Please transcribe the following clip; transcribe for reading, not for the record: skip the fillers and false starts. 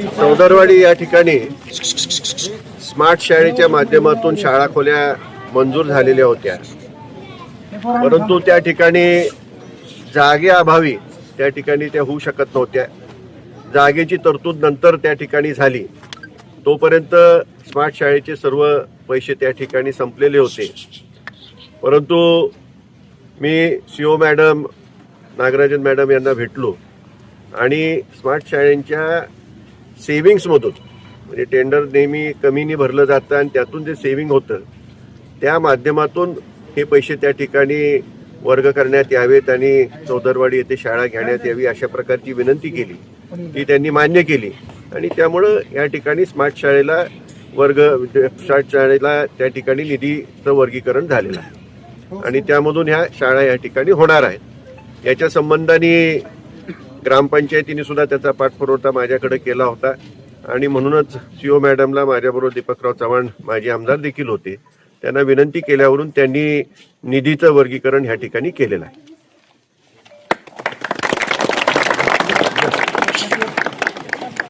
चौदरवाडी या ठिकाणी स्मार्ट शाळेच्या माध्यमातून शाळा खोल्या मंजूर झालेल्या होत्या, परंतु त्या ठिकाणी जागेअभावी त्या ठिकाणी त्या होऊ शकत नव्हत्या. जागेची तरतूद नंतर त्या ठिकाणी झाली. तोपर्यंत स्मार्ट शाळेचे सर्व पैसे त्या ठिकाणी संपलेले होते. परंतु मी CO मॅडम, नागराजन मॅडम यांना भेटलो आणि स्मार्ट शाळेंच्या सेव्हिंग्समधून, म्हणजे टेंडर नेहमी कमीने भरलं जातं आणि त्यातून जे सेव्हिंग होतं त्या माध्यमातून हे पैसे त्या ठिकाणी वर्ग करण्यात यावेत आणि चौदरवाडी येथे शाळा घेण्यात यावी अशा प्रकारची विनंती केली. ती त्यांनी मान्य केली आणि त्यामुळं या ठिकाणी स्मार्ट शाळेला त्या ठिकाणी निधीचं वर्गीकरण झालेलं आहे आणि त्यामधून ह्या शाळा या ठिकाणी होणार आहेत. याच्या संबंधाने ग्रामपंचायतीने सुद्धा त्याचा पाठपुरावा माझ्याकडे केला होता आणि म्हणूनच CO मॅडमला, माझ्याबरोबर दीपकराव चव्हाण माजी आमदार देखील होते, त्यांना विनंती केल्यावरून त्यांनी निधीचं वर्गीकरण ह्या ठिकाणी केलेलं आहे.